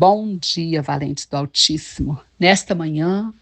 Bom dia, valentes do Altíssimo. Nesta manhã,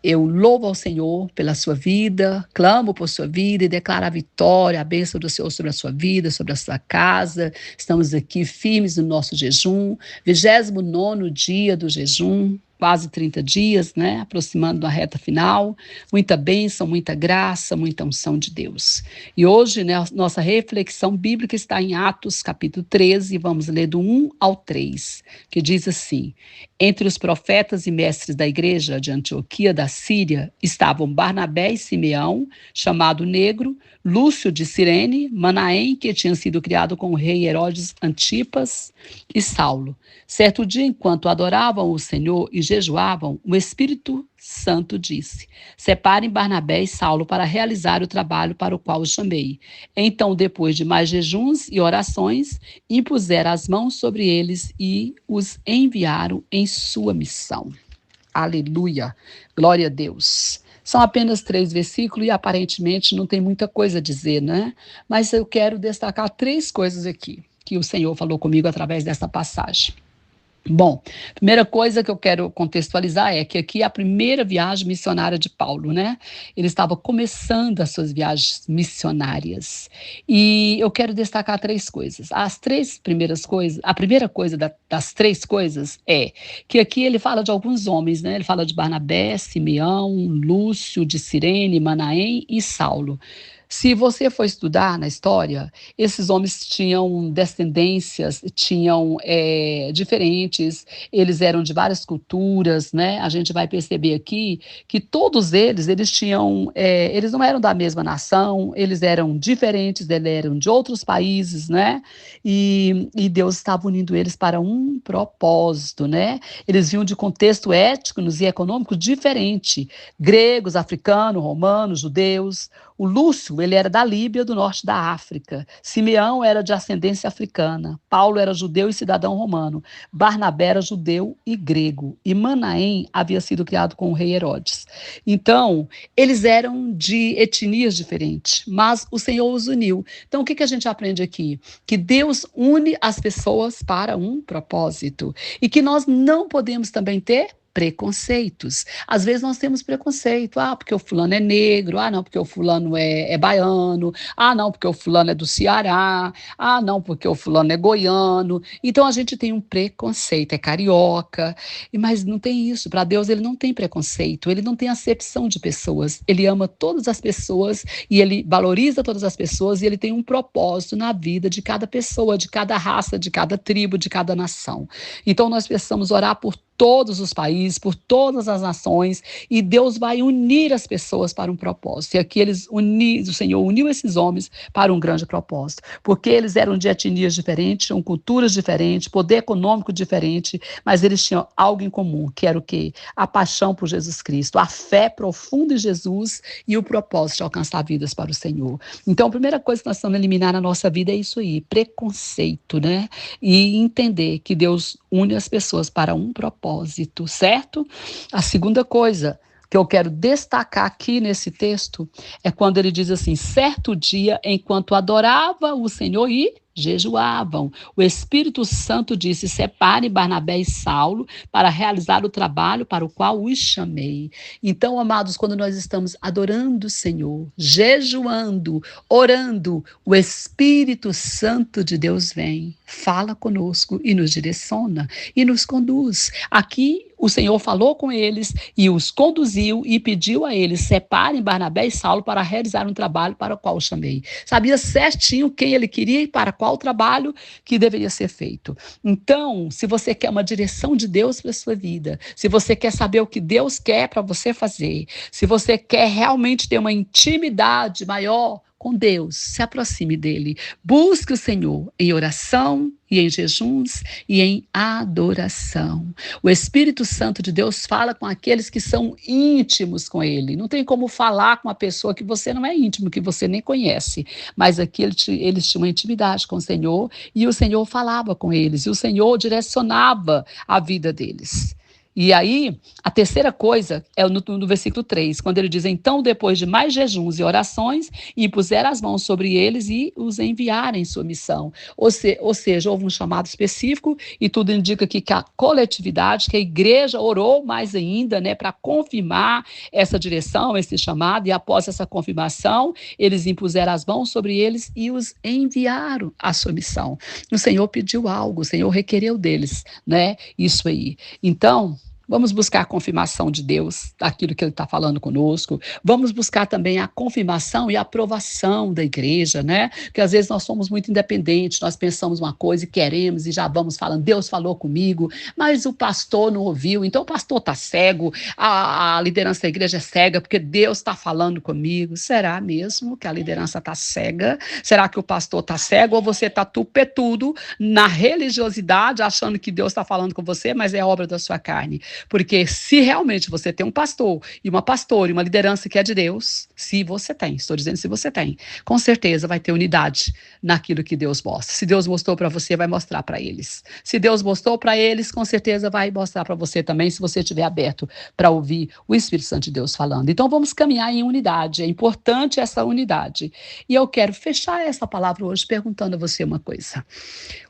eu louvo ao Senhor pela sua vida, clamo por sua vida e declaro a vitória, a bênção do Senhor sobre a sua vida, sobre a sua casa. Estamos aqui firmes no nosso jejum, 29º dia do jejum, quase 30 dias, né? Aproximando da reta final. Muita bênção, muita graça, muita unção de Deus. E hoje, né, a nossa reflexão bíblica está em Atos, capítulo 13, vamos ler do 1 ao 3, que diz assim: entre os profetas e mestres da igreja de Antioquia da Síria estavam Barnabé e Simeão, chamado Negro, Lúcio de Cirene, Manaém, que tinha sido criado com o rei Herodes Antipas, e Saulo. Certo dia, enquanto adoravam o Senhor e jejuavam, o Espírito Santo disse: separem Barnabé e Saulo para realizar o trabalho para o qual os chamei. Então, depois de mais jejuns e orações, impuseram as mãos sobre eles e os enviaram em sua missão. Aleluia! Glória a Deus! São apenas 3 versículos e aparentemente não tem muita coisa a dizer, né? Mas eu quero destacar 3 coisas aqui que o Senhor falou comigo através dessa passagem. Bom, primeira coisa que eu quero contextualizar é que aqui é a primeira viagem missionária de Paulo, né? Ele estava começando as suas viagens missionárias. E eu quero destacar 3 coisas. As 3 primeiras coisas, a primeira coisa das 3 coisas é que aqui ele fala de alguns homens, né? Ele fala de Barnabé, Simeão, Lúcio de Cirene, Manaém e Saulo. Se você for estudar na história, esses homens tinham descendências, tinham diferentes, eles eram de várias culturas, né? A gente vai perceber aqui que todos eles tinham, eles não eram da mesma nação, eles eram diferentes, eles eram de outros países, né? E Deus estava unindo eles para um propósito, né? Eles vinham de contexto étnicos e econômicos diferente, gregos, africanos, romanos, judeus. O Lúcio, ele era da Líbia, do norte da África. Simeão era de ascendência africana. Paulo era judeu e cidadão romano. Barnabé era judeu e grego. E Manaém havia sido criado com o rei Herodes. Então, eles eram de etnias diferentes, mas o Senhor os uniu. Então, o que a gente aprende aqui? Que Deus une as pessoas para um propósito. E que nós não podemos também ter preconceitos. Às vezes nós temos preconceito. Ah, porque o fulano é negro. Ah, não, porque o fulano é baiano. Ah, não, porque o fulano é do Ceará. Ah, não, porque o fulano é goiano. Então a gente tem um preconceito, é carioca. Mas não tem isso. Para Deus ele não tem preconceito, ele não tem acepção de pessoas. Ele ama todas as pessoas e ele valoriza todas as pessoas e ele tem um propósito na vida de cada pessoa, de cada raça, de cada tribo, de cada nação. Então nós precisamos orar por todos os países, por todas as nações, e Deus vai unir as pessoas para um propósito. E aqui o Senhor uniu esses homens para um grande propósito, porque eles eram de etnias diferentes, tinham culturas diferentes, poder econômico diferente, mas eles tinham algo em comum, que era o quê? A paixão por Jesus Cristo, a fé profunda em Jesus e o propósito de alcançar vidas para o Senhor. Então, a primeira coisa que nós estamos a eliminar na nossa vida é isso aí, preconceito, né? E entender que Deus une as pessoas para um propósito, certo? A segunda coisa que eu quero destacar aqui nesse texto é quando ele diz assim: certo dia, enquanto adorava o Senhor e jejuavam, o Espírito Santo disse: separe Barnabé e Saulo para realizar o trabalho para o qual os chamei. Então, amados, quando nós estamos adorando o Senhor, jejuando, orando, o Espírito Santo de Deus vem, fala conosco e nos direciona e nos conduz. Aqui o Senhor falou com eles e os conduziu e pediu a eles: separem Barnabé e Saulo para realizar um trabalho para o qual os chamei. Sabia certinho quem ele queria e para qual trabalho que deveria ser feito. Então, se você quer uma direção de Deus para a sua vida, se você quer saber o que Deus quer para você fazer, se você quer realmente ter uma intimidade maior com Deus, se aproxime dele. Busque o Senhor em oração e em jejuns e em adoração. O Espírito Santo de Deus fala com aqueles que são íntimos com ele. Não tem como falar com uma pessoa que você não é íntimo, que você nem conhece. Mas aqui eles tinham uma intimidade com o Senhor e o Senhor falava com eles. E o Senhor direcionava a vida deles. E aí, a terceira coisa é no versículo 3, quando ele diz: então, depois de mais jejuns e orações, impuseram as mãos sobre eles e os enviaram em sua missão. Ou seja, houve um chamado específico e tudo indica aqui que a coletividade, que a igreja orou mais ainda, né, para confirmar essa direção, esse chamado, e após essa confirmação, eles impuseram as mãos sobre eles e os enviaram à sua missão. O Senhor pediu algo, o Senhor requereu deles, né, isso aí. Então, vamos buscar a confirmação de Deus, daquilo que Ele está falando conosco. Vamos buscar também a confirmação e a aprovação da igreja, né? Porque às vezes nós somos muito independentes, nós pensamos uma coisa e queremos e já vamos falando, Deus falou comigo, mas o pastor não ouviu, então o pastor está cego, a liderança da igreja é cega, porque Deus está falando comigo. Será mesmo que a liderança está cega? Será que o pastor está cego ou você está tupetudo na religiosidade, achando que Deus está falando com você, mas é obra da sua carne? Porque se realmente você tem um pastor e uma pastora e uma liderança que é de Deus, se você tem, estou dizendo se você tem, com certeza vai ter unidade naquilo que Deus mostra. Se Deus mostrou para você, vai mostrar para eles. Se Deus mostrou para eles, com certeza vai mostrar para você também, se você estiver aberto para ouvir o Espírito Santo de Deus falando. Então vamos caminhar em unidade, é importante essa unidade. E eu quero fechar essa palavra hoje perguntando a você uma coisa.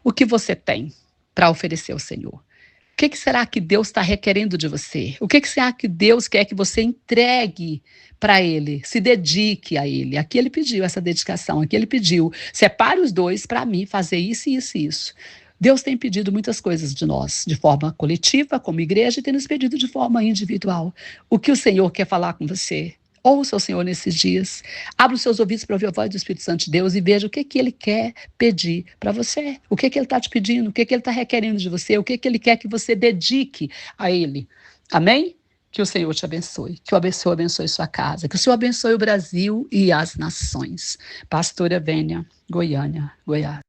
O que você tem para oferecer ao Senhor? O que será que Deus está requerendo de você? O que será que Deus quer que você entregue para Ele? Se dedique a Ele. Aqui Ele pediu essa dedicação, aqui Ele pediu, separe os dois para mim fazer isso, isso e isso. Deus tem pedido muitas coisas de nós, de forma coletiva, como igreja, e tem nos pedido de forma individual. O que o Senhor quer falar com você? Ouça o Senhor nesses dias. Abra os seus ouvidos para ouvir a voz do Espírito Santo de Deus e veja o que Ele quer pedir para você. O que Ele está te pedindo, o que Ele está requerendo de você, o que Ele quer que você dedique a Ele. Amém? Que o Senhor te abençoe. Que o Senhor abençoe sua casa. Que o Senhor abençoe o Brasil e as nações. Pastora Vênia, Goiânia, Goiás.